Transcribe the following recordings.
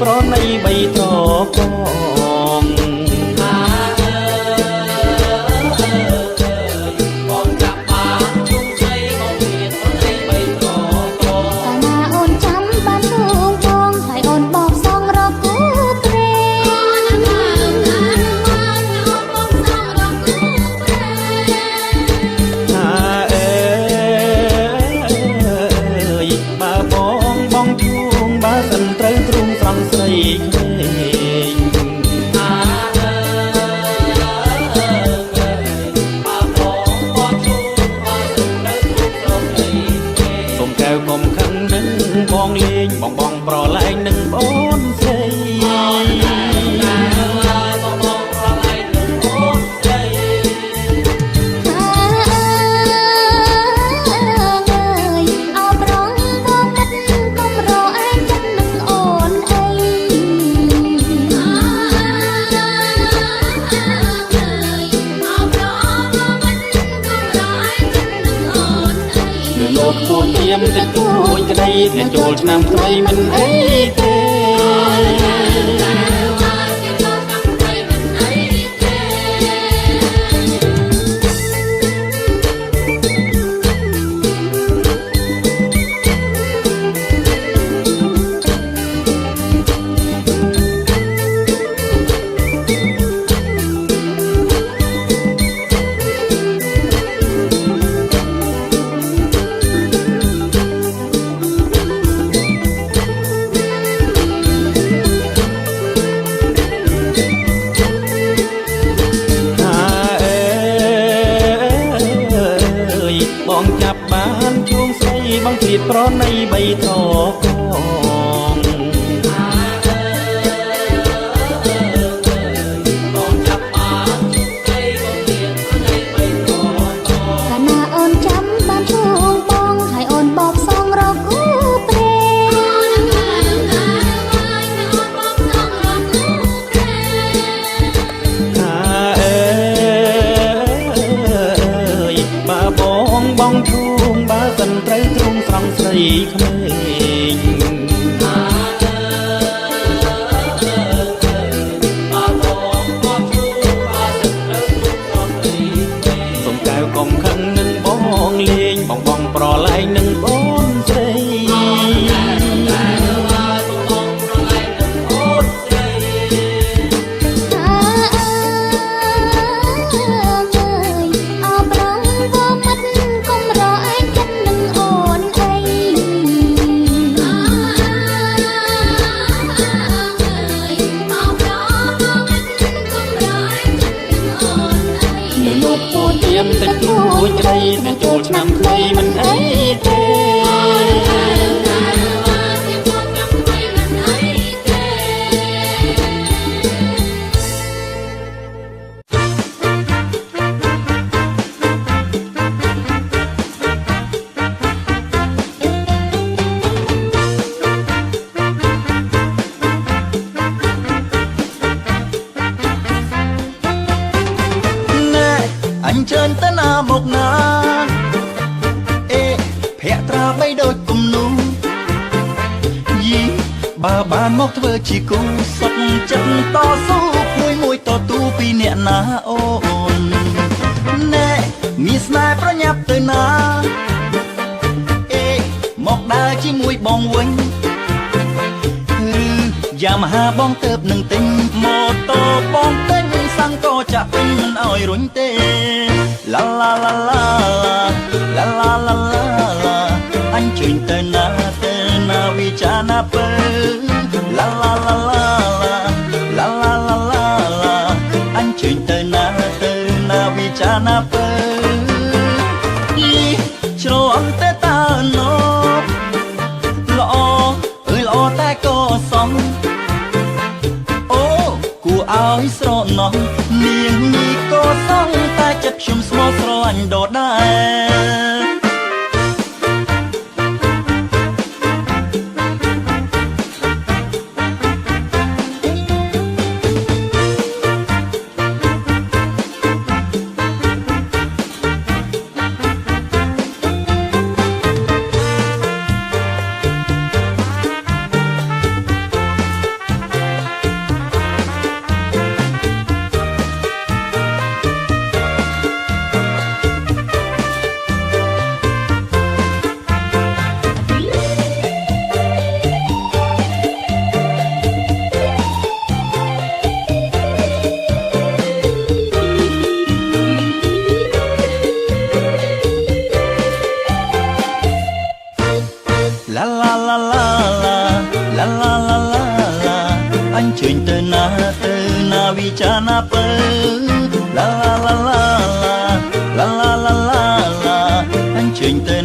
ប្រណីបីត្រកងបងចាប់បានជុំស្រីបងមានប្រណីបីត្រកងកាលណាអូនចាំបានជួងផងហើយអូនបោកសងរកគូព្រេត្រូវទ្រូងស្រង់ស្រីក្មេងសូមកែវកុំខឹងនឹងបងលេងបងប្រឡែងនឹងអូនស្រីគួរទៀមទៅទួយក្តីតែចូលឆ្នាំថ្មីមិនអីទេបងចាប់បានជួងស្រីបងទៀតប្រណីបីត្រកងបងចាប់បានជួងស្រីបងទៀតប្រណីបីត្រកងកាលណាអូនចាំបានជួងបងហើយអូនបោកសងរកគូព្រេបងជួងបើសិនត្រូវទ្រូងស្រង់ស្រីក្មេងសូមកែវកុំខឹងនឹងបងលេងបងប្រឡែងនឹងអូនស្រីទៅទួយក្តីតែចូលឆ្នាំថ្មីមិនអីទេអញ្ជើញទៅណាមកណាអេភ័ក្រត្រាបីដូចគំនូយីបើបានមកធ្វើជាគូសុខចិត្តតស៊ូមួយតទូពីអ្នកណាអូនណែមានស្នេហ៍ប្រញាប់ទៅណាអេមកដើរជាមួយបងវិញឬយ៉ាមហាបងទៅនឹងទិញម៉ូតូបងទិញសាំងក៏ចាក់ពេញមិនអោយរុញទេឡាឡាឡាឡាឡាឡាឡាឡាអញ្ជើញទៅណាវិចារណាពើឡាឡាឡាឡាឡាឡាឡាឡាអញ្ជើញទៅណាវិចារណាពើយីជ្រំតែតើណូល្អអើយល្អតែក៏សំអូគួរឲ្យស្រណោះនាងនេះក៏សងតែចិត្តខ្ញុំស្មោះស្រឡាញ់ដដែល La la la la la la la la la la anh chuyện từ na vì cha na pơ la la la la la la la la la anh chuyện từ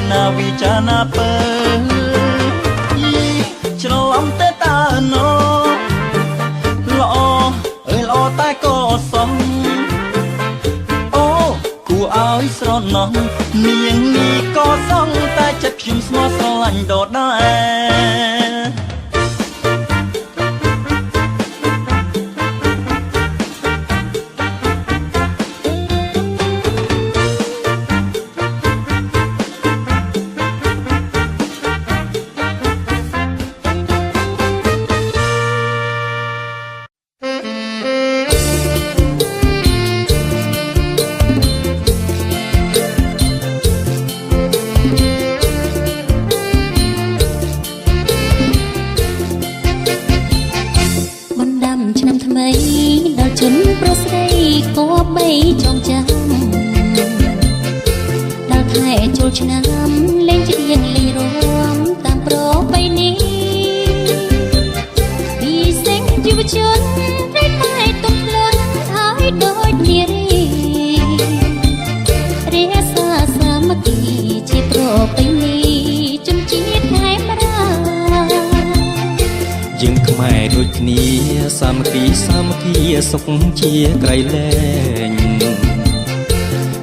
na vì cha na pơ cho lòng tê ta nó lo ơi lo tai có sống ô cụ áo sron nong niềng ni có sống tai chất phim small so lạnh đột đá trong trắng đào thảiចូលឆ្នាំលេងជាងលីរួមតាមប្របីនេះពីសេងជីវជនតែតែទុំក្លន់ហើយដូចនារីរាសាសាមគ្គីជាប្របីនេះជំជាតិថែមរាយើងខ្មែរដូចគ្នាសាមគ្គីសុខជាក្រៃលែង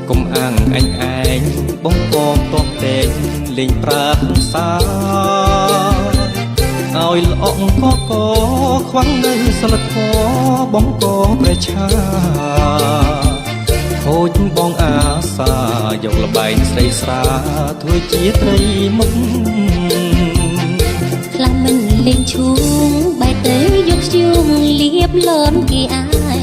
កុំអាំងអញឯងបងកងតបតែងលេងប្រាសាឲ្យល្អកកខ្វាំងនៅសិលធម៌បងកប្រឆាខូចបងអាសាយកលបែងស្រីស្រាធ្វើជាត្រីមុខខ្លាំងមិនលេងឈូងបែកទៅយកជូងលៀបលន់គេអាយ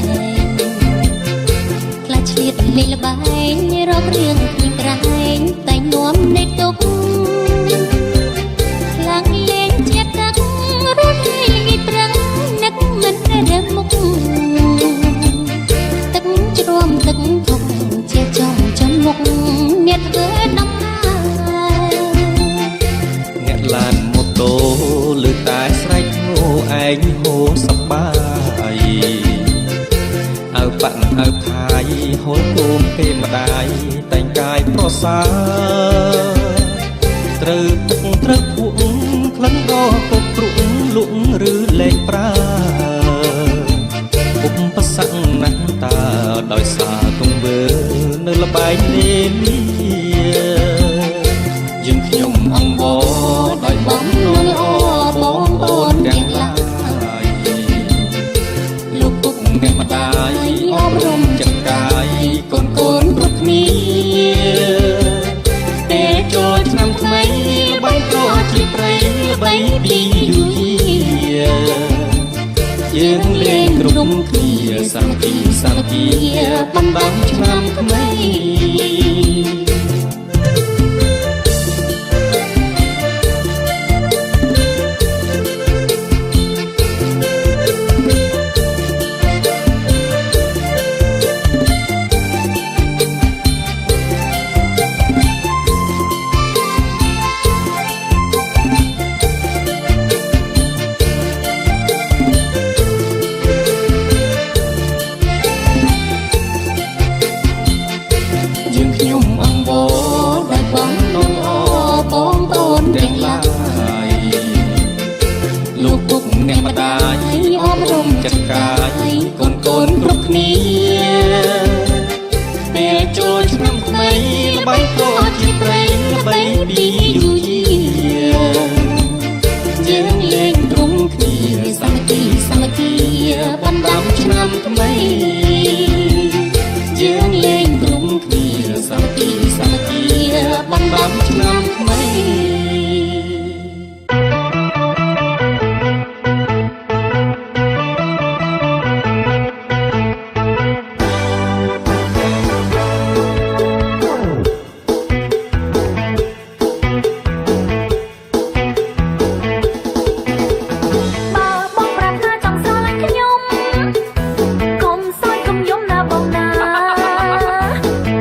ខ្លាចឆ្លៀតលេងលបែងរករឿងពីក្រែងតែនាំនៃទុកខ្លាំងលេងជាតាក់រត់ឲ្យងាយប្រឹងនឹកមិនរើមុខទឹកជ្រាំទឹកធំជាចំមុខអ្នកធ្វើដំណើរអ្នកឡានម៉ូតូលើតែស្រែកហូឯងហូសប្បាយអើប៉ាក់អើផាយហូលគូមគេម្ដាយតែងកាយប្រសើរត្រូវទឹកត្រូវភក់ក្លិនក៏កុកព្រុកលក់ឬលេងប្រើឧបសគ្គណាស់តើដោយសារទង្វើនៅលបែងលេងយើងខ្ញុំអង្វរដោយបងលអបងអូនទាំងឡាយលោកពុកអ្នកម្ដាយអប់រំចិនកាយកូនគ្រប់គ្នាតែចូលឆ្នាំថ្មីបែកក៏ជាព្រៃបីពីយូយើងលេងគ្រប់គ្នាសាមគ្គីបណ្ដាំឆ្នាំថ្មីចិត្តកាយកូនគ្រប់គ្នាពេលចូលឆ្នាំថ្មីបាយក៏ជាព្រៃបីពីយូយើងលេងទ្រង់គ្នាសាមគ្គីបណ្ដាំឆ្នាំថ្មីយើងលេងទ្រង់គ្នាសាមគ្គីបណ្ដាំឆ្នាំថ្មី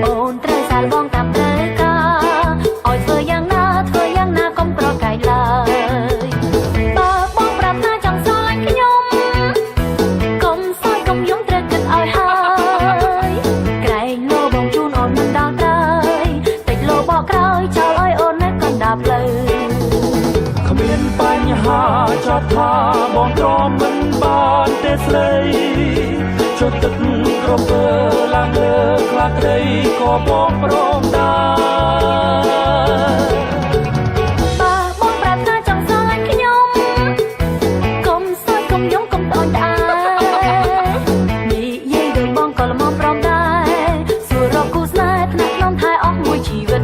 បងត្រូវសាលបងកាប់លើកាឲ្យធ្វើយ៉ាងណាធ្វើយ៉ាង ចាប់ថាបងទ្រាំមិនបានទេស្រីចុះទឹកក្រពើឡើងលើខ្លាក្តីក៏បងព្រមដែរបើបងប្រាប់ថាចង់ស្រឡាញ់ខ្ញុំកុំសើចកុំយំកុំតូចត្អែនិយាយដោយបងក៏ល្មមព្រមដែរសួររកគូស្នេហ៍ថ្នាក់ក្នុងថែអស់មួយជីវិត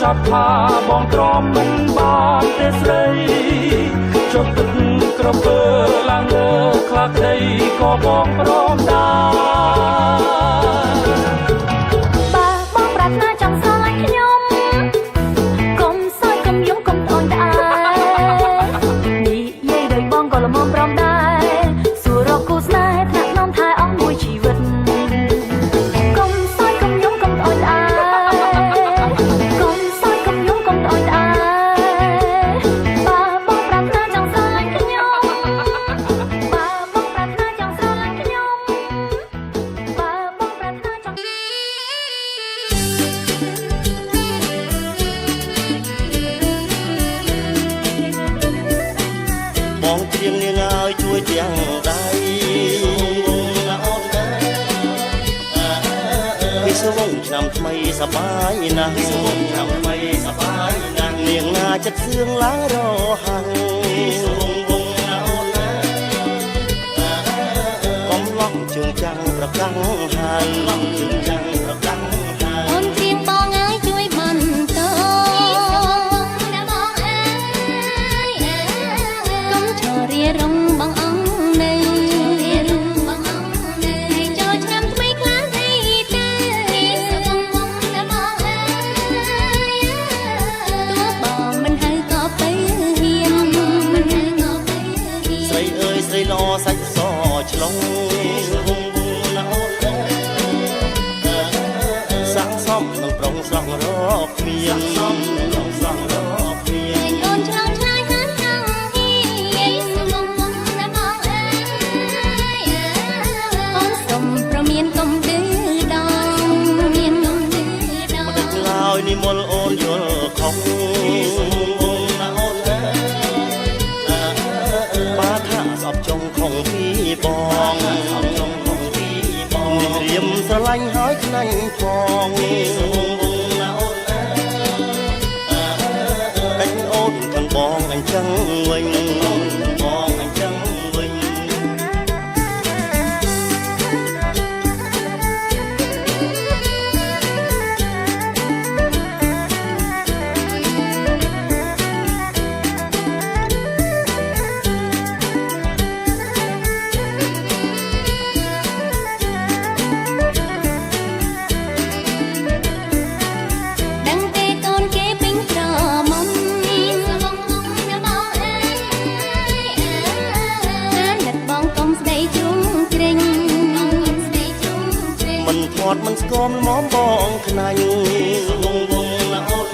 ចាប់ថាបងទ្រាំមិនបានទេស្រីចុះទឹកក្រពើឡើងលើខ្លាក្តីក៏បងព្រមដែរបើបងប្រាថ្នាចង់ស្រឡាញ់ខ្ញុំកុំសើចកុំយំកុំត្អូញត្អែនិយាយដោយបងក៏ល្មមព្រមដែរសួររកគូស្នេហ៍ថ្នាក់ក្នុងថែអស់មួយជីវិតបងព្រៀងនាងអើយជួយទាំងដៃពីសវងឆ្នាំថ្មីសប្បាយណាស់សវងឆ្នាំថ្មីសប្បាយណាស់នាងណាចិត្តសឿងឡើងរហ័ងសវងវងណាអូនណាកំឡងជើងចាំងប្រកាំងហើយឡងជើងចាំងប្រកាំងហើយអូនព្រៀងបងអើយជួយបន្តរៀរងបងអង្គនៅចូលឆ្នាំថ្មីខ្លាំងអីទៅបងបងតែបងអើយទោះបងមិនហៅក៏ទៅហ៊ានមិនហៅក៏ទៅហ៊ានស្រីអើយស្រីឡសាច់សឆ្លងវងវងណាអូនសាំងសំនឹងប្រុងស្រស់រកមានសំនឹងស្រស់រកមានអូនឆ្លងឆ្លើយហានចង់ហ៊ានបងបងតែបងអើយអូនសុំប្រមានកុំឌឺដងប្រមានកុំឌឺដងមិនដឹកឡើយនិមលអូនយល់ខុសវងណាអូនបាថាស្អប់ចុងของพี่បងស្អប់ចុងของพี่បងរៀមស្រឡាញ់ហើយខ្លាញ់ផងវងណាអូនកាច់អូនខាងបងអញ្ចឹងវិញបងអញ្ចឹងវិញដឹងទេកូនគេពេញក្រមុំបងបងតែបងអើយអាណិតបងកុំស្ដីជ្រុងជ្រេងស្ដីជ្រុងជ្រេងមិនធាត់មិនស្គមមកបងខ្នាញ់វងវងណាអូន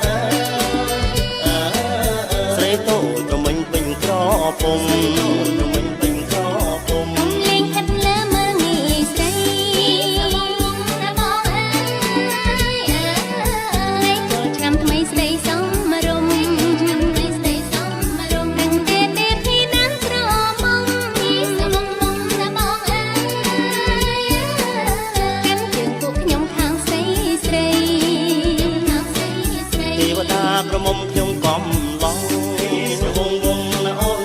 ស្រីតូចក៏មិញពេញក្រពុំក៏មិញពេញក្រពុំលេងហិតលើមើលងាយស្រីបងបងតែបងអើយលេងចូលឆ្នាំថ្មីស្ដីសំរុំឆ្នាំថ្មីស្ដីសំរុំដឹងទេទេភីណាំក្រមុំបងបងតែបងអើយកាន់ជើងពួកខ្ញុំខាងស្រីស្រីខាងស្រីស្រីទេវតាក្រមុំខ្ញុំកំឡងវងវងណាអូន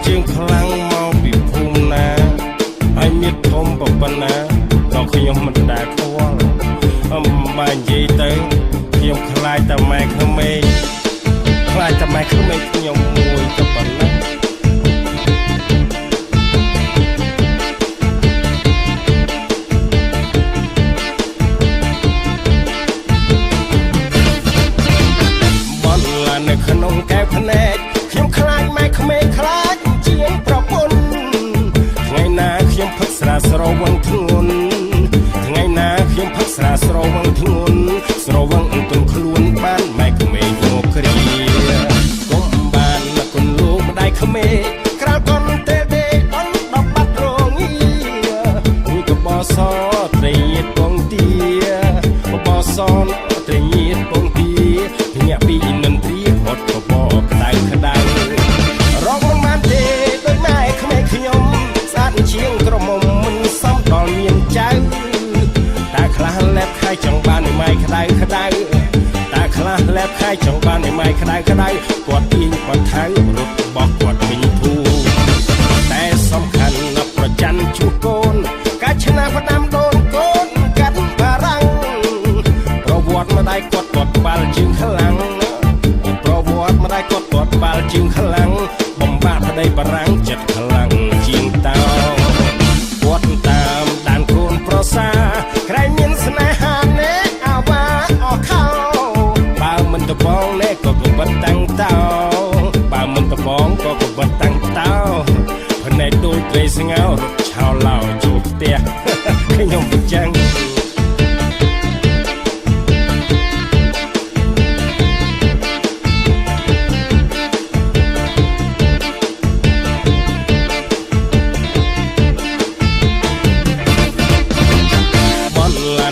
ជើងខ្លាំងមកពីភូមិណាហើយមានធំប៉ុណ្ណាក៏ខ្ញុំមិនដែលខ្វល់បើនិយាយទៅខ្ញុំខ្លាចតែម៉ែក្មេងខ្លាចតែម៉ែក្មេងខ្ញុំមួយទៅប៉ុណ្ណានៅក្នុងកែវភ្នែកខ្ញុំខ្លាចម៉ែក្មេងខ្លាចជាងប្រពន្ធថ្ងៃណាខ្ញុំផឹកស្រាស្រវឹងធ្ងន់ថ្ងៃណាខ្ញុំផឹកស្រាស្រវឹងធ្ងន់ស្រវឹងអង្គុនខ្លួនបានម៉ែក្មេងមកគ្រាកុំបានគុណលោកម្ដាយក្មេងក្រាលកន់ទេទេអន់ដល់បាត់រងាមួយកបសត្រីញាតបងទាកបសត្រីញាតបងទាញាក់ពីនិនទ្រាហត់កបក្ដៅក្ដៅរកមិនបានទេដោយម៉ែក្មេងខ្ញុំស្អាតជាងក្រមុំមិនសមដល់មានចៅតែខ្លះលែបខាយចង់បានឲ្យម៉ែក្ដៅក្ដៅតែខ្លះលែបខាយចង់បានឲ្យម៉ែក្ដៅក្ដៅគាត់ទាញគាត់ថៅរត់របស់គាត់វិញធូរតែសំខាន់ណាស់ប្រច័នជួកូនកាច់ឆ្នាផ្ដាំដូនកូនកាត់បារាំងប្រវត្តិម្ដាយគាត់បាល់ជើងខ្លាំងប្រវត្តិម្ដាយគាត់បាល់ជើងខ្លាំងបំបាក់ប្តីបារាំងចិត្តខ្លាំងជាងតោគាត់តាមដានកូនប្រសាក្រែងមានស្នេហាណែអាវ៉ាអោខោបើមិនតបងណែក៏កបិតតាំងតោបើមិនតបងក៏កបិតតាំងតោភ្នែកដូចត្រីស្ងោរត់ឆោឡោជួបផ្ទះខ្ញុំមិនចឹង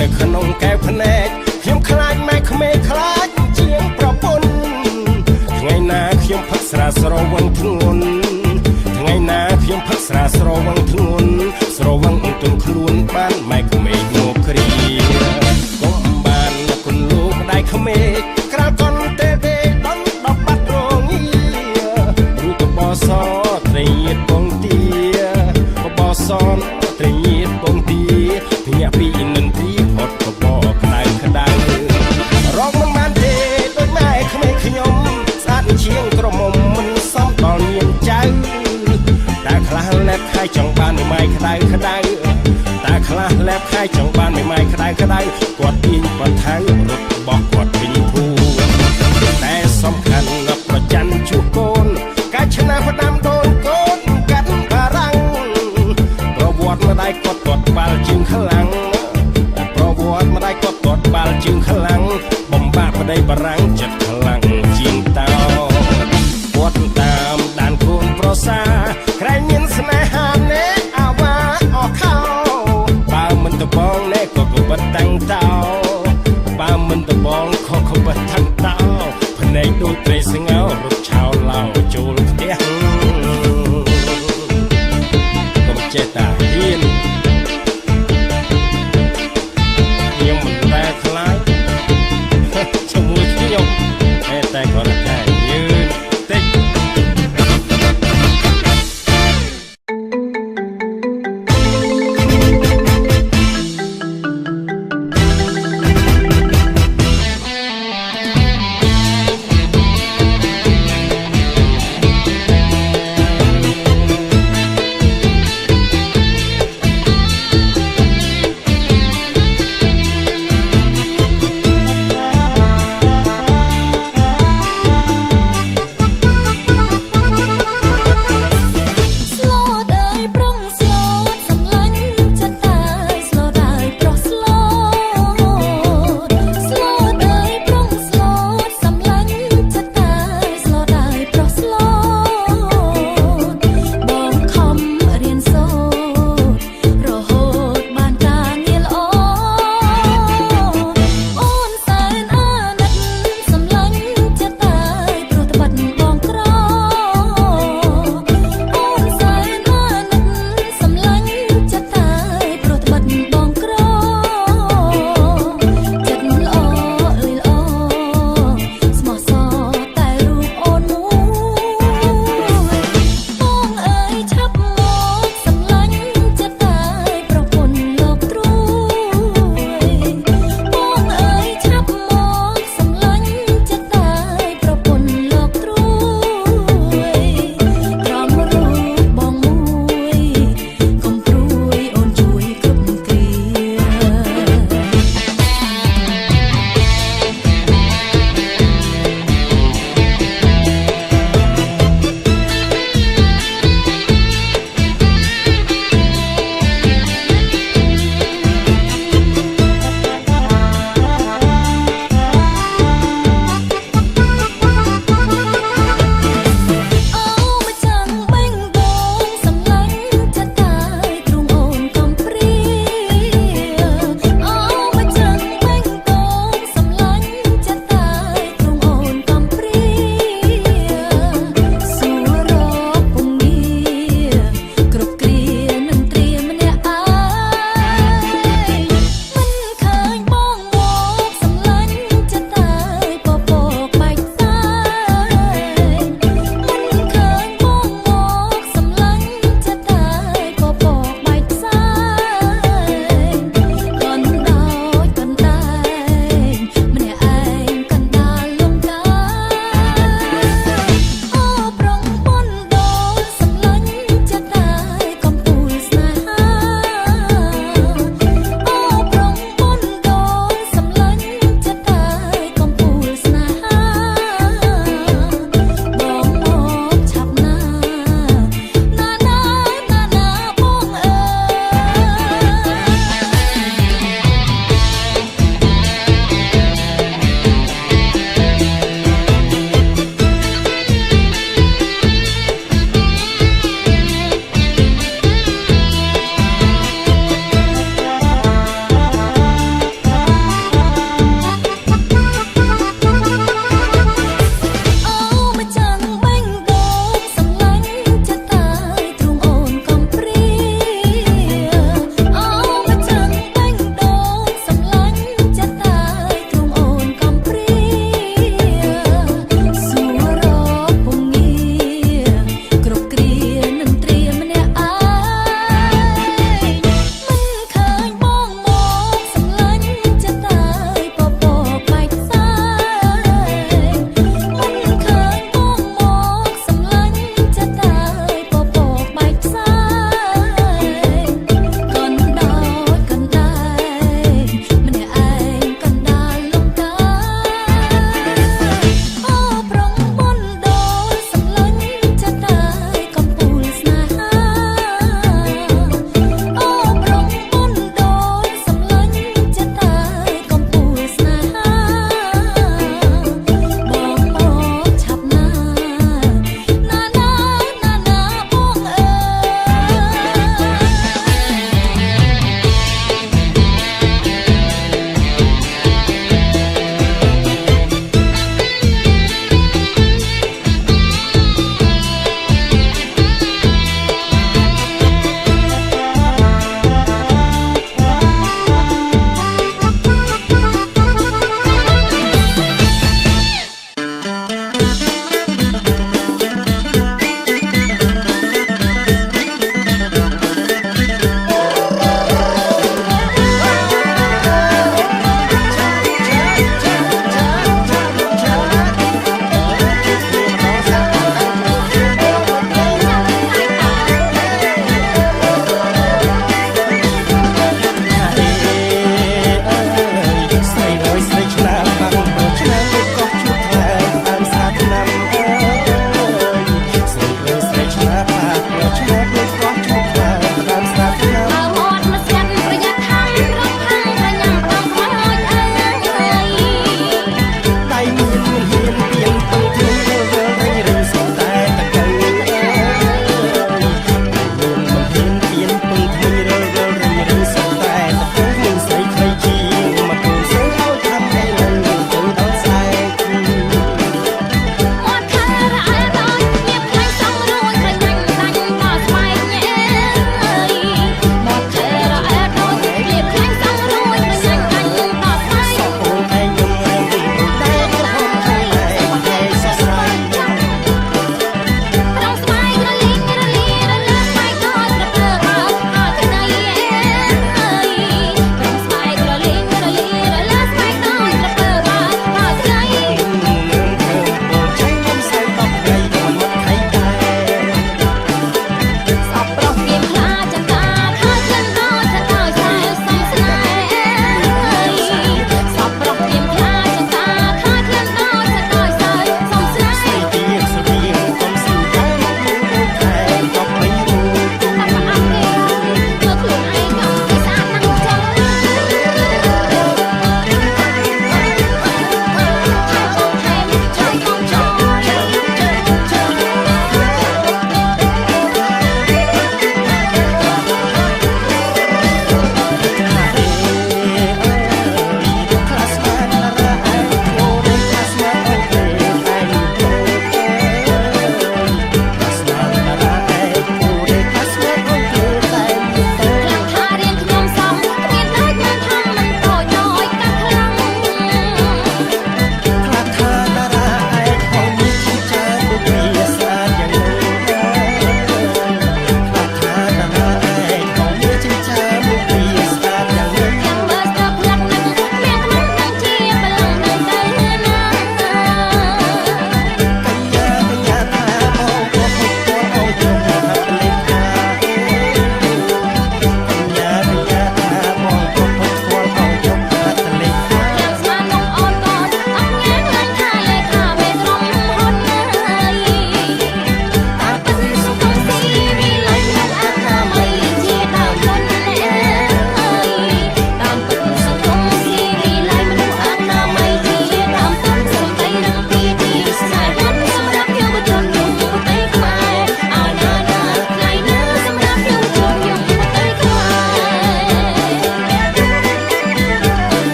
នៅក្នុងកែវភ្នែកខ្ញុំខ្លាចម៉ែក្មេងខ្លាចជាងប្រពន្ធថ្ងៃណាខ្ញុំផឹកស្រាស្រវឹងធ្ងន់ថ្ងៃណាខ្ញុំផឹកស្រាស្រវឹងធ្ងន់ស្រវឹងអង្គុនខ្លួនបានម៉ែក្មេងមកគ្រាកុំបានគុណលោកម្ដាយក្មេងក្រាលកន់ទេទេដល់ដល់បាត់រងាឬកបសត្រីញាតបងទាកបសត្រីញាតបងទាញាក់ពីនិនទ្រាហត់កបក្ដៅក្ដៅរកមិនបានទេដោយម៉ែក្មេងខ្ញុំស្អាតជាងក្រមុំមិនសមដល់មានចៅតែខ្លះលែបខាយចង់បានឲ្យម៉ែក្ដៅក្ដៅតែខ្លះលែបខាយចង់បានឲ្យម៉ែក្ដៅក្ដៅគាត់ទាញគាត់ថៅរត់របស់គាត់វិញធូរតែសំខាន់ណាស់ប្រច័នជួកូនកាច់ឆ្នាផ្ដាំដូនកូនកាត់បារាំងប្រវត្តិម្ដាយគាត់បាល់ជើងខ្លាំងប្រវត្តិម្ដាយគាត់បាល់ជើងខ្លាំងបំបាក់ប្តីបារាំងចិត្តខ្លាំងជាងតោគាត់តាមដានកូនប្រសាក្រែងមានស្នេហាណែអាវ៉ាអោខោបើមិនតបងណែក៏កបិតតាំងតោបើមិនតបងខកបិតតាំងតោភ្នែកដូចត្រីស្ងោរត់ឆោឡោចូលផ្ទះកុំចេះតាហ៊ានជាមួយខ្ញុំតែគាត់ថាយឺនតិច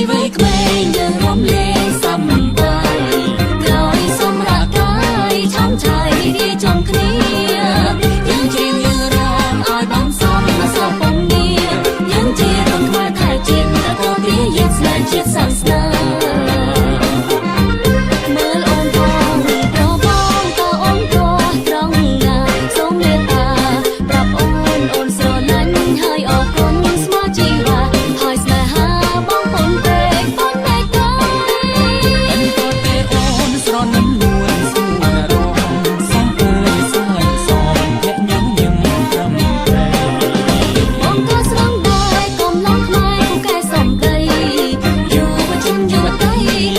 វ័យក្មេងយើងរំលែងសំបាយក្រោយសម្រាប់កាយឆំឆៃរីចុងគ្នាយើងជ្រៀងយើងរំឲ្យបំសំសពពងនីយើងជារំខ្មែរថែជាតិតកោទីយើងស្នេហ៍ជាតិសាសនាមើលអូនផងប្របងតអូនព្រោះត្រង់ណាសូមមេត្តាប្រាប់អូនស្រឡាញ់ហើយអរគុណស្មោះជីវ៉ាហើយស្នេហាបងពុនពេកពុនតែកូនអញក៏ទេអូនស្រណិននួនសួនរងសំពើសើចសំភៈញ៉ាំញឹមត្រឹមត្រូវបងក៏ស្រងដែរកុំឡងខ្មែរពូកែសំដីយុវជនយុវតី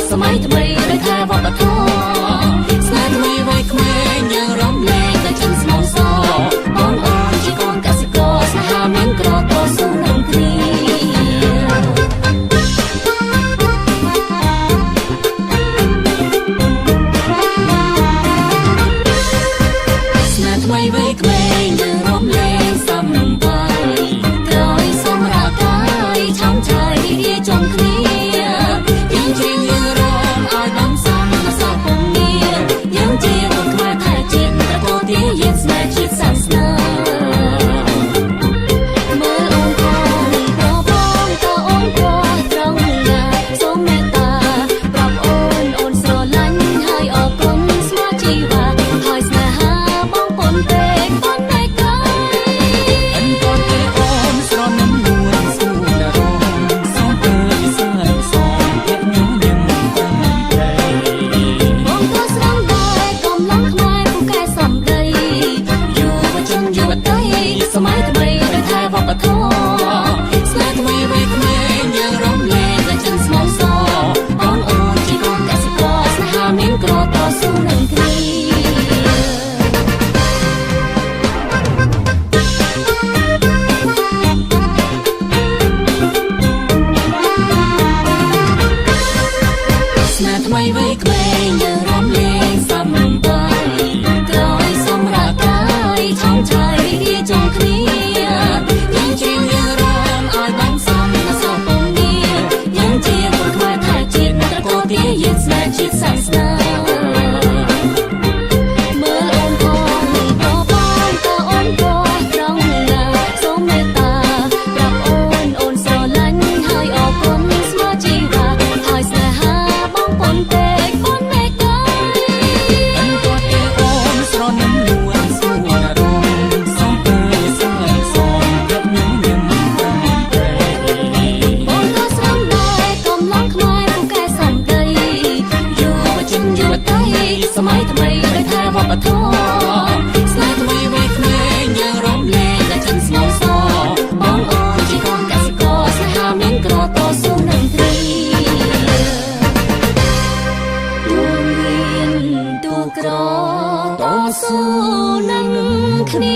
សម័យថ្មីដោយថាវប្បធម៌ស្នេហ៍ថ្មីវ័យក្មេងយើងរំលែងតែចិនស្មោះសរបងអូនជាកូនកសិករស្នេហាមានក្រតស៊ូនឹងគ្នាស្នេហ៍ថ្មីវ័យក្មេងយើងរំលែងសំបាយក្រោយសម្រាប់កាយឆំឆៃរីចុងគ្នាយើងជ្រៀងយើងរំឲ្យបំសំសពពងនីយើងជាកូនខ្មែរថែជាតិតកោទីយើងស្នេហ៍ជាតិសាសនាមើលអូនផងប្របងតអូនព្រោះត្រង់ណាសូមមេត្តាប្រាប់អូនស្រឡាញ់ហើយអរគុណស្មោះជីវ៉ាហើយស្នេហាបងពុនពេកពុនតែកូនអញក៏ទេអូនស្រណិននួនសួនរងសំពើសើចសំភៈញ៉ាំញឹមត្រឹមត្រូវ បងក៏ស្រងដែរកុំឡងខ្មែរពូកែសំដីយុវជនយុវតីសម័យថ្មីដោយថាវប្បធម៌ស្នេហ៍ថ្មីវ័យក្មេងយើងរំលែងតែចិនស្មោះសរបងអូនជាកូនកសិករស្នេហាមានក្រតស៊ូនឹងគ្នាស្នេហ៍ថ្មីវ័យក្មេងយើងរំលែងសំបាយក្រោយសម្រាប់កាយឆំឆៃរីចុងគ្នាយើងជ្រៀងយើងរំឲ្យបំសំសពពងនីយើងជាកូនខ្មែរថែជាតិតកោទីយើងស្នេហ៍ជាតិសាសនាមើលអូនផងប្របងតអូនព្រោះត្រង់ណាសូមមេត្តាប្រាប់អូនស្រឡាញ់ហើយអរគុណស្មោះជីវ៉ាហើយស្នេហាបងពុនពេកពុនតែកូនអញក៏ទេអូនស្រណិននួនសួនរងសំពើសើចសំភៈញ៉ាំញឹមត្រឹមត្រូវ បងក៏ស្រងដែរកុំឡងខ្មែរពូកែសំដីយុវជនយុវតីសម័យថ្មីដោយថាវប្បធម៌ស្នេហ៍ថ្មីវ័យក្មេងយើងរំលែងតែចិនស្មោះសរបងអូនជាកូនកសិករស្នេហាមានក្រតស៊ូនឹងគ្នាទូរៀនទូក្រតស៊ូនឹងគ្នា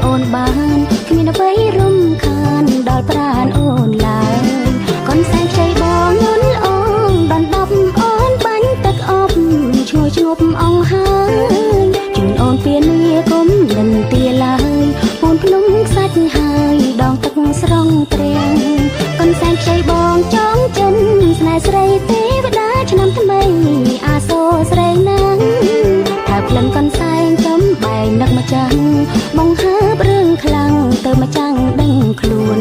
អូនបានគ្មានអ្វីរំខានដល់ប្រាណអូនឡើយកូនសែងខ្ចីបងយន់អូនដណ្ដប់អូនបាញ់ទឹកអប់ឈ្ងុយឈ្ងប់អង្ហើយជូនអូនពៀនីកុំមិនទាឡើយពូនភ្នំខ្សាច់ហើយដងទឹកស្រង់ព្រាំងកូនសែងខ្ចីបងចងចិនស្នេហ៍ស្រីទេវតាឆ្នាំថ្មីអាសូរស្រីណាស់ថាក្លិនកូនសែងចំបែងនឹកម្ចាំងបង្ហើបរឿងខ្លាំងទៅម្ចាំងដឹងខ្លួន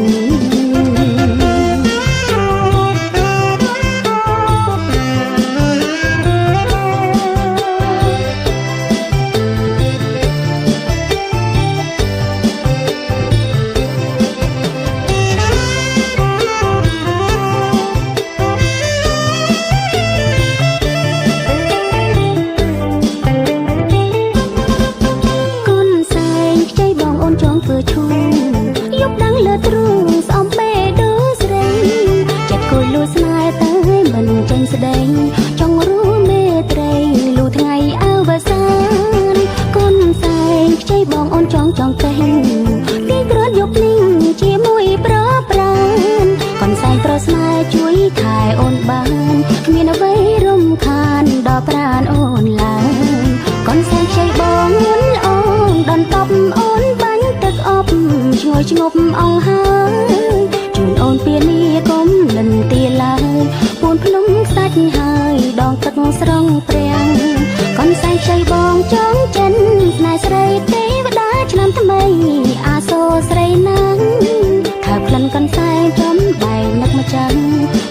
ឈ្ងប់អង្ហើយជូនអូនពៀនីកុំមិនទាឡើយពួនភ្នំខ្សាច់ហើយដងទឹកស្រង់ព្រាំងកូនសែងខ្ចីបងចងចិនស្នេហ៍ស្រីទេវតាឆ្នាំថ្មីអាសូរស្រីណាស់ថាក្លិនកូនសែងចំបែងនឹកម្ចាំង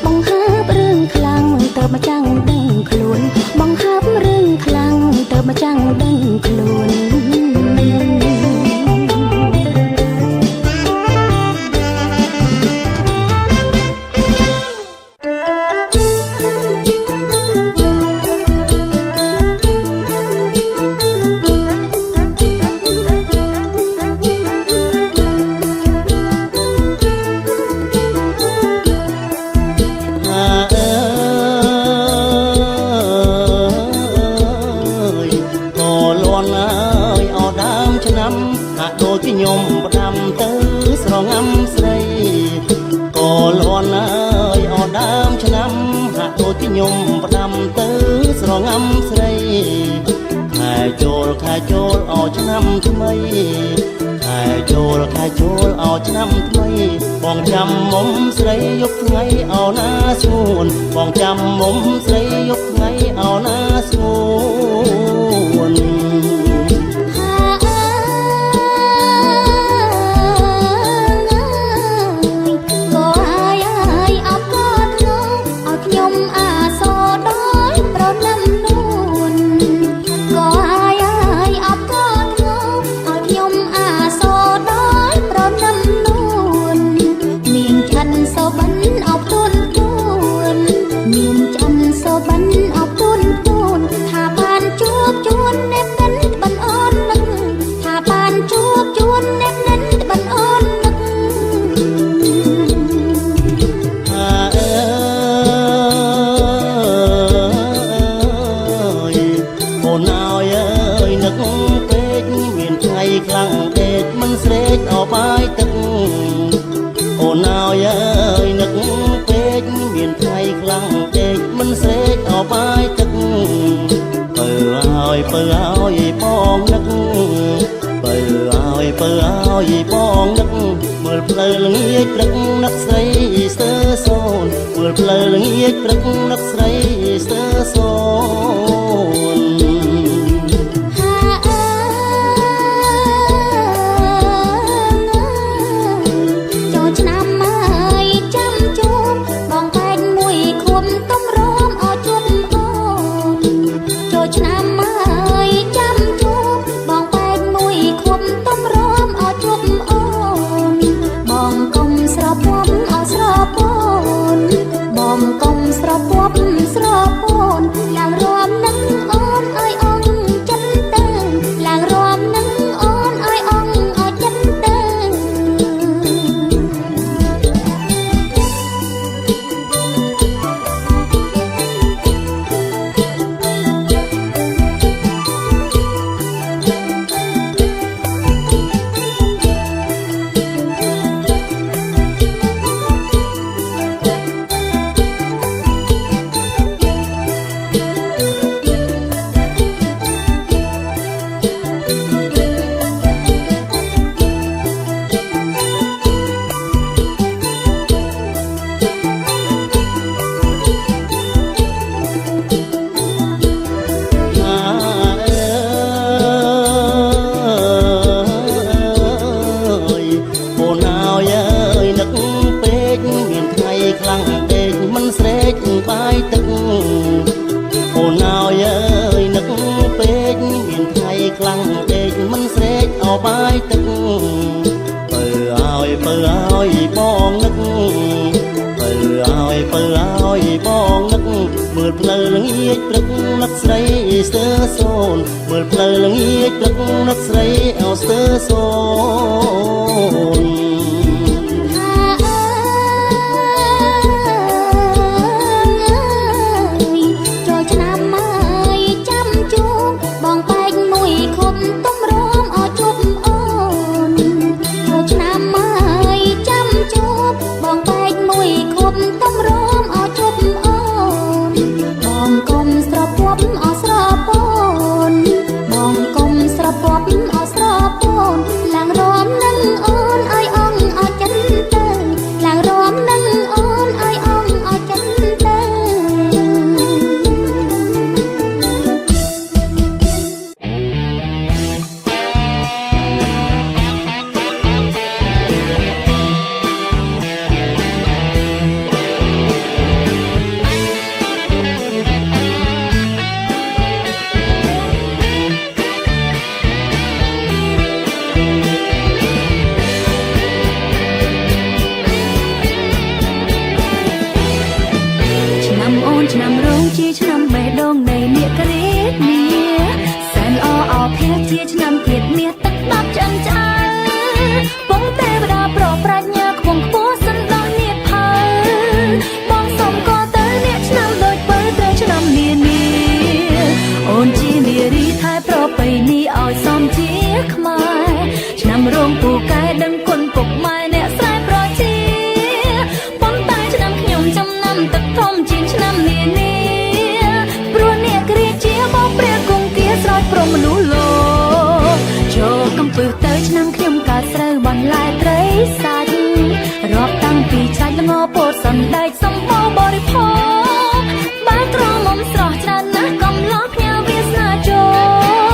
បង្ហើបរឿងខ្លាំងទៅម្ចាំងដឹងខ្លួនបង្ហើបរឿងខ្លាំងទៅម្ចាំងដឹងខ្លួន ខ្ញុំផ្ដាំទៅស្រងាំស្រីក៏លន់អើយអដើមឆ្នាំហាក់ដូចខ្ញុំផ្ដាំទៅស្រងាំស្រីខែចូលអោឆ្នាំថ្មីខែចូលអោឆ្នាំថ្មីបងចាំមុំស្រីយប់ថ្ងៃអោណាស្ងួនបងចាំមុំស្រីយប់ថ្ងៃអោណាស្ងួន អូនអើយនឹកពេកមានថ្ងៃខ្លាំងពេកមិនស្រេកអោបាយទឹកពើឲ្យបងនឹកពើឲ្យបងនឹកមើលផ្លូវល្ងាចព្រឹកនឹកស្រីស្ទើសូនមើលផ្លូវល្ងាចព្រឹកនឹកស្រីស្ទើសូន អ ស្រែកបាយទឹកអូនអើយអើយនឹកពេកមានថ្ងៃខ្លាំងដេកមិនស្រែកអោបាយទឹកបើឲ្យបងនឹកបើឲ្យបងនឹកមើលផ្លូវល្ងាចព្រឹកនឹកស្រីស្ទើសូនមើលផ្លូវល្ងាចព្រឹកនឹកស្រីអោស្ទើសូនឆ្នាំរងជាឆ្នាំបេះដូងនៃនាគរាជមាសែនល្អអោភ័ក្រជាឆ្នាំទៀតមាសទឹកដាប់ឆ្អិនឆ្អើពងទេវតាប្រប្រាជ្ញាខ្ពង់ខ្ពស់សន្តោសនាគផើបងសុំក៏ទៅអ្នកឆ្នាំដូចបើត្រូវឆ្នាំនានាអូនជានារីថែប្រពៃណីឲ្យសមជាខ្មែរឆ្នាំរងពូកែដឹងគុណពុកម៉ែអ្នកស្រែប្រជាប៉ុន្តែឆ្នាំខ្ញុំចំណាំទឹកធំជាងឆ្នាំនានាព្រោះអ្នកគ្រាជាបងព្រះគង្គាស្រោចព្រមមនុស្សលោកចូលកំពឹសទៅឆ្នាំខ្ញុំកើតស្រូវបន្លែត្រីសាច់រាប់តាំងពីឆាច់ល្ងពោតសណ្ដែកសម្បូរបរិភោគបានក្រមុំស្រស់ច្រើនណាស់កំឡោះផ្ញើវាសនាចូ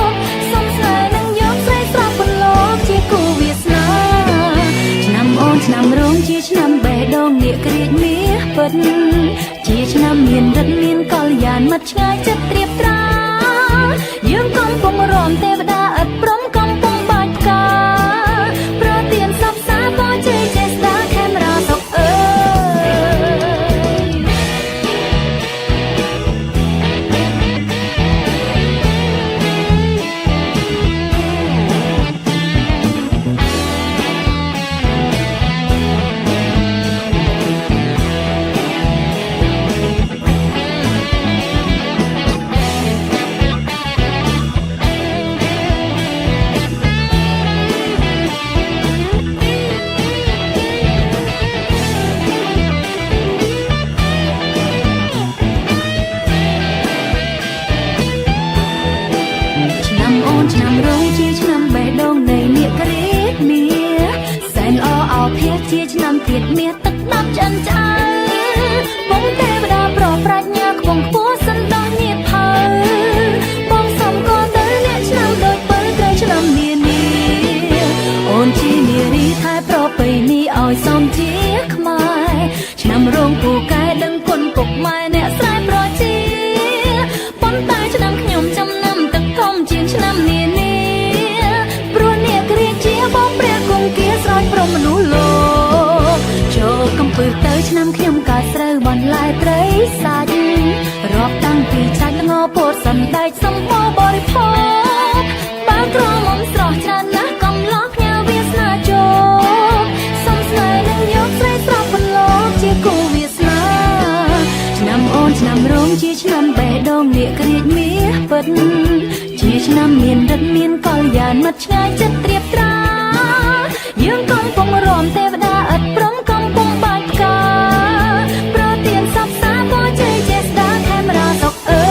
លសុំស្នេហ៍នឹងយកស្រីស្រស់បន្លកជាគូវាសនាឆ្នាំអូនឆ្នាំរងជាឆ្នាំបេះដូងនាគរាជមាសពិតជាឆ្នាំមានរិទ្ធមានកល្យានមិត្តឆ្ងាយចិត្តត្រៀបត្រាយើងកំពុងរំទេវតាឥតព្រមកំពុងបាច់ផ្កាប្រទានសពសាបជ័យចេស្តាខេមរាសុខអើឆ្នាំរងជាឆ្នាំបេះដូងនៃនាគរាជមាសែនល្អអោភ័ក្រជាឆ្នាំទៀតមាសទឹកដាប់ឆ្អិនឆ្អើបងទេវតាប្រប្រាជ្ញាខ្ពង់ខ្ពស់សន្តោសនាគផើបងសុំក៏ទៅអ្នកឆ្នាំដូចបើត្រូវឆ្នាំនានាអូនជានារីថែប្រពៃណីឲ្យសមជាខ្មែរឆ្នាំរងពូកែដឹងគុណពុកម៉ែអ្នកស្រែប្រជាប៉ុន្តែឆ្នាំខ្ញុំចំណាំទឹកធំជាងឆ្នាំនានាព្រោះអ្នកគ្រាជាបងព្រះគង្គាស្រោចព្រមមនុស្សលោកចូលកំពឹសទៅឆ្នាំខ្ញុំកើតស្រូវបន្លែត្រីសាច់រាប់តាំងពីឆាច់ល្ងពោតសណ្ដែកសម្បូរបរិភោគបានក្រមុំស្រស់ច្រើនណាស់កំឡោះផ្ញើវាសនាចូលសុំស្នេហ៍នឹងយកស្រីស្រស់បន្លកជាគូវាសនាឆ្នាំអូនឆ្នាំរងជាឆ្នាំបេះដូងនាគរាជមាសពិតជាឆ្នាំមានរិទ្ធមានកល្យានមិត្តឆ្ងាយចិត្តត្រៀបត្រាយើងកំពុងរំទេវតាឥតព្រមកំពុងបាច់ផ្កាប្រទានសពសាបជ័យចេស្តាខេមរាសុខអើ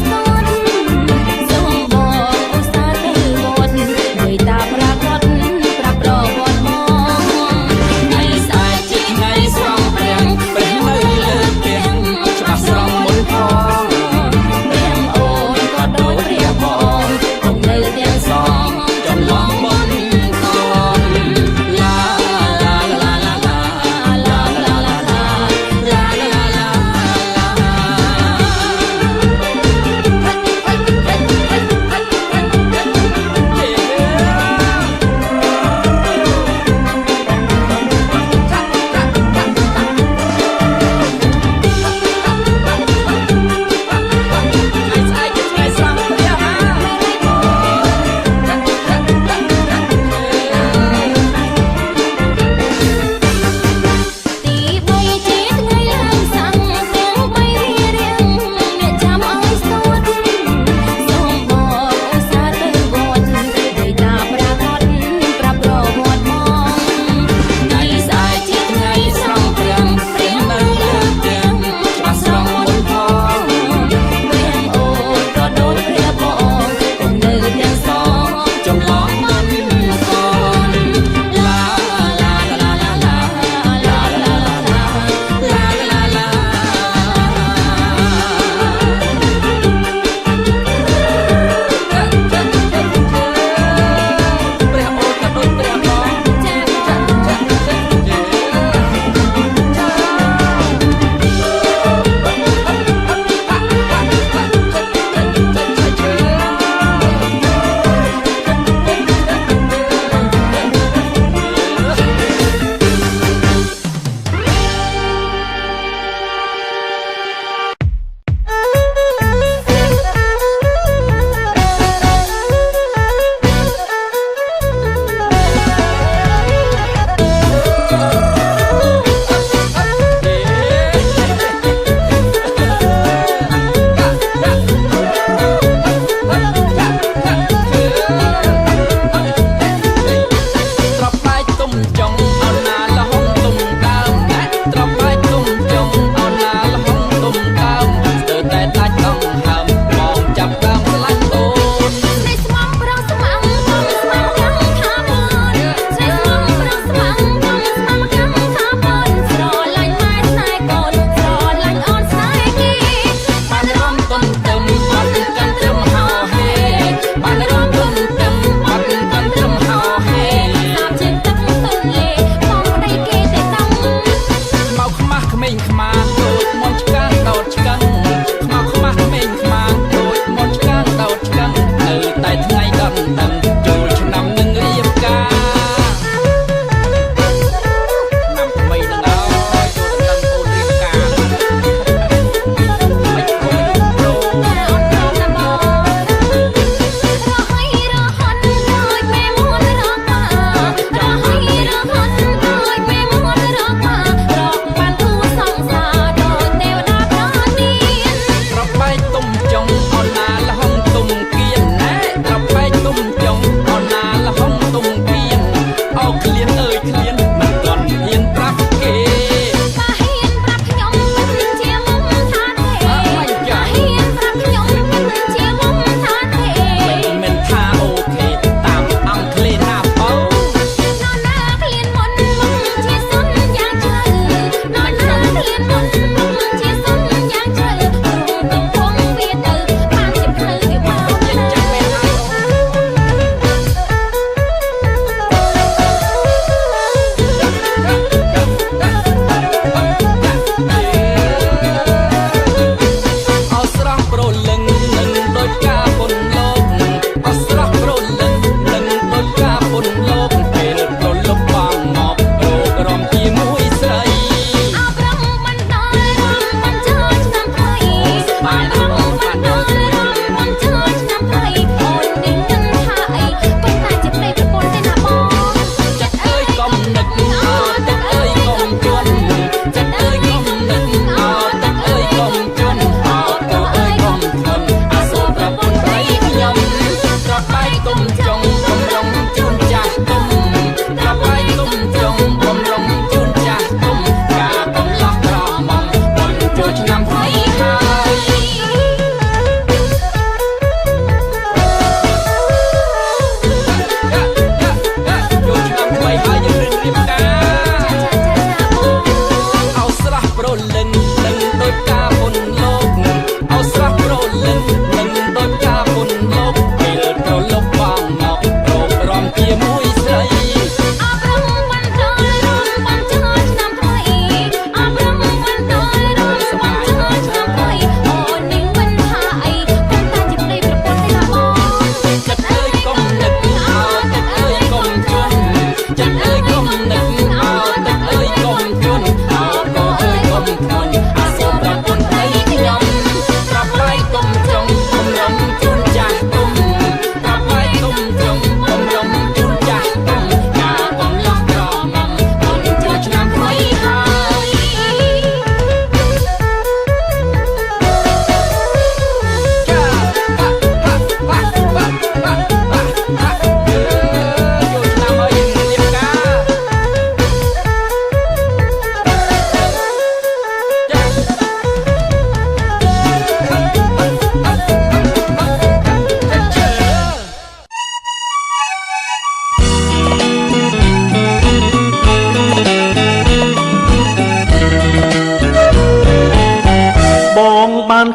ស្ទាត់សូមបងឧស្សាហ៍ទៅវត្តដោយតាប្រាកដប្រាប់ប្រវត្តិមកថ្ងៃស្អែកជាថ្ងៃស្រងព្រះព្រះនៅលើផ្ទះច្បាស់ស្រងមុនផងព្រះអូនក៏ដូចព្រះបងគង់នៅទាំងសងចំឡងមុនកនឡាឡាឡាឡាឡាឡាឡាឡាឡាឡាឡាឡា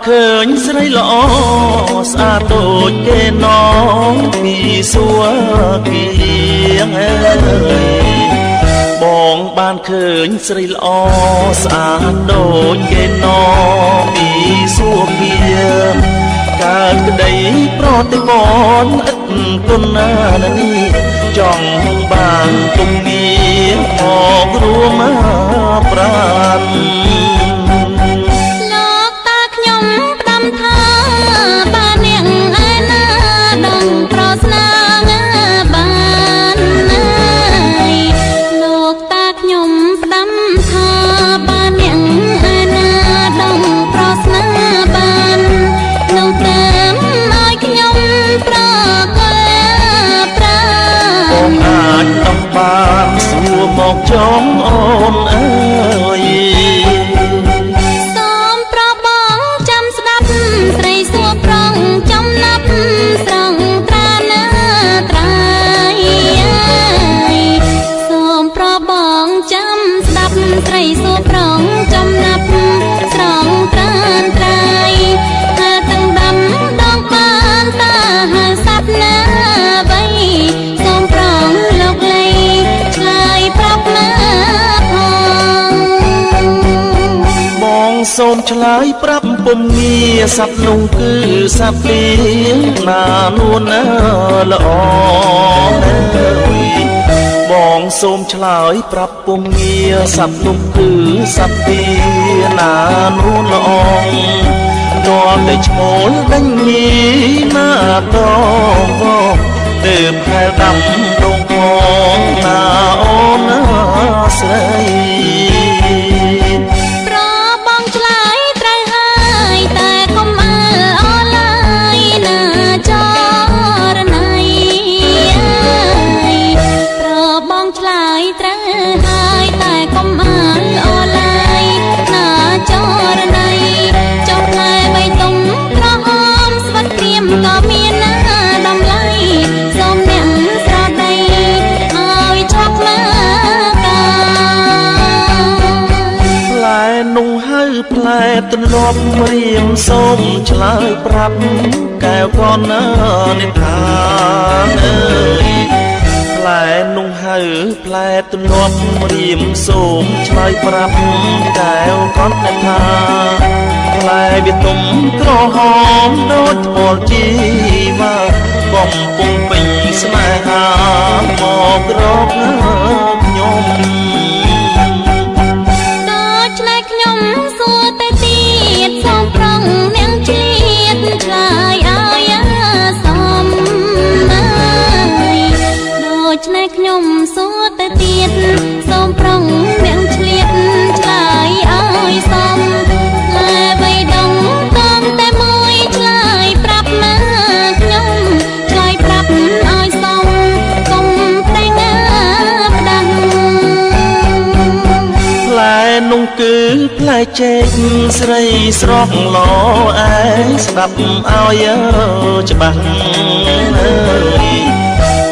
ឃើញស្រីល្អស្អាតដូចគេណងពីសួគៀងអើយបងបានឃើញស្រីល្អស្អាតដូចគេណងពីសួគៀងកើតក្តីប្រតិបត្តិឥតគុណណានេះចង់បានទុំងារមករួមប្រានលោកតាខ្ញុំផ្ដាំថាបាននាងឯណាដងប្រស្នាងបានហើយលោកតាខ្ញុំផ្ដាំថាបាននាងឯណាដងប្រស្នាបាននោះតាមឲ្យខ្ញុំប្រកែប្រាបងអាចតំបានសួរមកចំអូនអើយសូមប្របងចាំស្ដាប់ស្រីសួរប្រងចំណាប់ស្រងត្រាណាត្រៃសូមប្របងចាំស្ដាប់ស្រីសួរប្រងចំណាប់ស្រងត្រានត្រៃហើយទាំងដាំដងបានតាហាស័ព្ទណាវៃសូមប្រងលោកលីឆ្លើយប្រាប់មកបងសូមឆ្លើយប្រាប់ពុំងារសត្វនោះគឺសត្វពីណានួនល្អបងសូមឆ្លើយប្រាប់ពុំងារសត្វនោះគឺសត្វពីណានួនល្អដល់តែឈ្មោលដេញញីណាតងទើបខែដាំដងផងណាអូនស្រីប្របងឆ្លើយត្រូវហើយតែកុំអើអឡាយណាចរណៃប្របងឆ្លើយត្រូវហើយតែកុំអើអឡាយណាចរណៃចុះផ្លែបៃតុងក្រហមស្វិតព្រាមក៏មានណាតម្លៃសូមអ្នកស្រដីឲ្យឈប់មកកាផ្លែនោះហើយផ្លែទន្លាប់រៀមសូមឆ្លើយប្រាប់កែវកននិថាអើយផ្លែនោះហើយផ្លែទន្លាប់រៀមសូមឆ្លើយប្រាប់កែវកននិថាផ្លែវាទុំក្រហមដូចថ្មជីវ៉ាកំពុងពេញស្នេហាមករកខ្ញុំខ្ញុំសួរទៅទៀតសូមប្រងនាងឆ្លៀតឆ្លើយឲ្យសមហើយដូច្នេះខ្ញុំសួរទៅទៀតសូមប្រងនាងឆ្លៀតឆ្លើយឲ្យសមតែបៃដងតាមតែមួយឆ្លើយប្រាប់មកខ្ញុំឆ្លើយប្រាប់ឲ្យសមកុំតែងផ្ដាំផ្លែនោះគឺផ្លែចេកស្រីស្រស់ល្អឯងស្ដាប់ឲ្យច្បាស់អើយ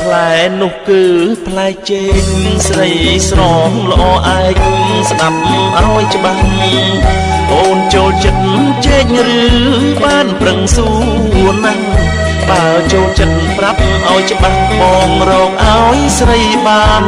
ផ្លែនោះគឺផ្លែចេកស្រីស្រស់ល្អឯងស្ដាប់ឲ្យច្បាស់អូនចូលចិត្តចេកឬបានប្រឹងសួរណាស់បើចូលចិត្តប្រាប់ឲ្យច្បាស់បងរកឲ្យស្រីបាន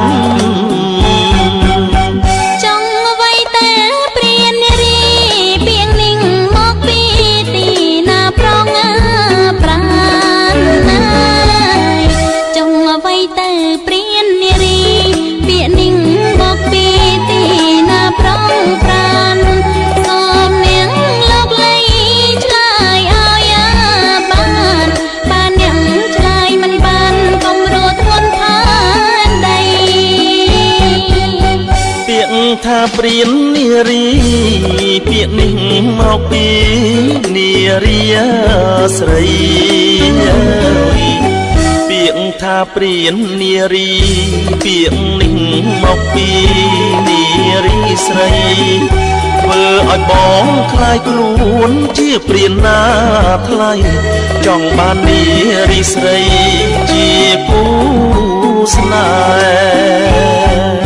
ថាព្រាននារីពាក្យនេះមកពីនារីស្រីពាក្យថាព្រាននារីពាក្យនេះមកពីនារីស្រីធ្វើឲ្យបងខ្លាយខ្លួនជាព្រានណាថ្លៃចង់បាននារីស្រីជាគូស្នេហ៍